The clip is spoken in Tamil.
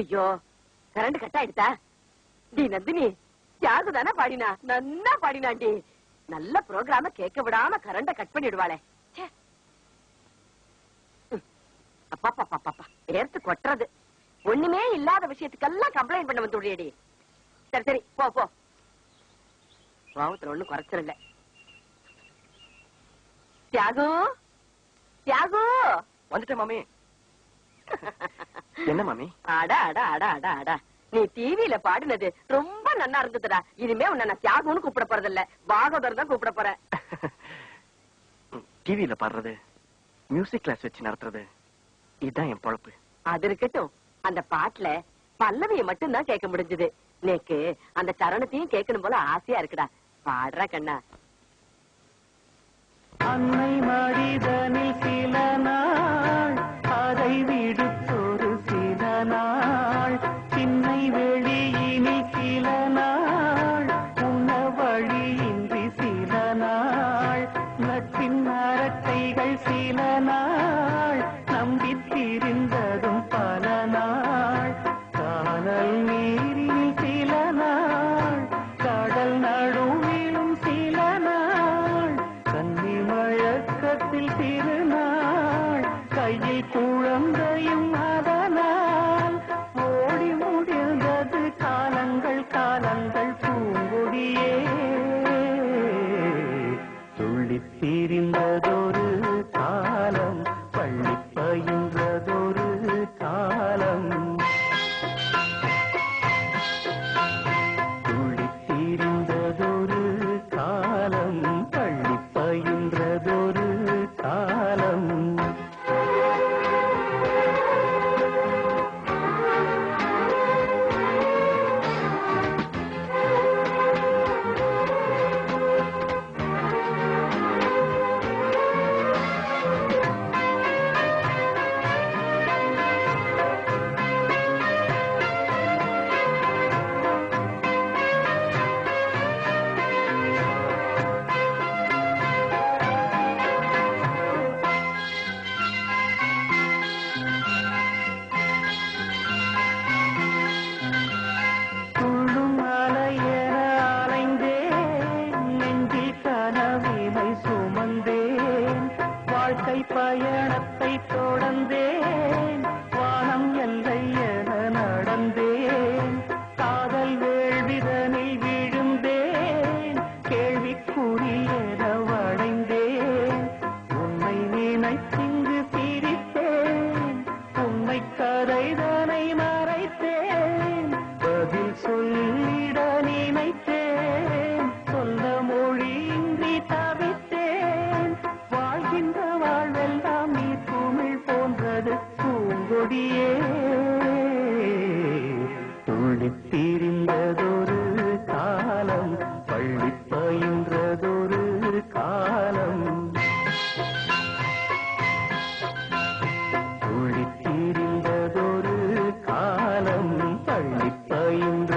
ஐயோ கரண்ட் கட் ஆயிடுதா? டி நந்தினி தியாகு தானே பாடினா, நன்னா பாடினாண்டி. நல்ல ப்ரோக்ராம கேட்க விடாம கரண்ட கட் பண்ணிடுவாளே. அப்பா பாப்பா பாப்பா ஏர்த்து கொட்டுறது. ஒண்ணுமே இல்லாத விஷயத்துக்கெல்லாம் கம்ப்ளைண்ட் பண்ண வந்துடியடி. சரி சரி போ போ, பாவத்துல ஒண்ணும் குறைச்சிடல. தியாகு தியாகு வந்துட்டேன் மாமி. என்ன மாமி? அடா அடா அடா அடா அடா, நீ டிவியில பாடினது ரொம்ப நல்லா இருந்ததுடா. இனிமே உன்னை நான் தியாகுன்னு கூப்பிட போறதில்ல, பாகவதர் தான் கூப்பிட போறேன். டிவியில பாடுறது, மியூசிக் கிளாஸ் வச்சு நடத்துறது, இதுதான் என் பொழப்பு. அது இருக்கட்டும், அந்த பாட்டுல பல்லவியை மட்டும் தான் கேட்க முடிஞ்சது. நேக்கு அந்த சரணத்தையும் கேட்கணும் போல ஆசையா இருக்குடா. பாடுறா கண்ணா. அன்னை மடிதனில் சில நாள், அதை விடுத்தொரு சில நாள், சின்னை வெளியினில் சில நாள், உண்ண வழியின்றி சில நாள், நட்பின் அரட்டைகள் சில நாள், நம்பித்திருந்ததும் பல நாள், காணல் நீரில் சில நாள், கடல் நடுவிலும் சில நாள், கன்னி மழக்கத்தில் திருநாள், கையில் குழந்தையும் அதனால், ஓடி முடிந்தது காலங்கள் காலங்கள் பூங்கொடியே, துள்ளித் திரிந்ததொரு காலம், பள்ளி பயின்றதொரு காலம், துள்ளித் திரிந்ததொரு காலம், பள்ளி பயின்றதொரு காலம். துள்ளும் அலையென அலைந்தேன், நெஞ்சில் கனவினை சுமந்தேன், வாழ்க்கை பயணத்தை தொடர்ந்தேன், வானம் எல்லை என நடந்தேன், காதல் வேள்விதனில் விழுந்தேன், கேள்விக்குறி என வளைந்தேன், உன்னை நினைத்திங்கு சிரித்தேன், உன்னை கதைதனை மறைத்தேன், பதில் சொல்லிட நினைத்தேன், சொல்ல மொழியின்றி தவித்தேன், வாழ்கின்ற வாழ்வெல்லாம் நீ இந்த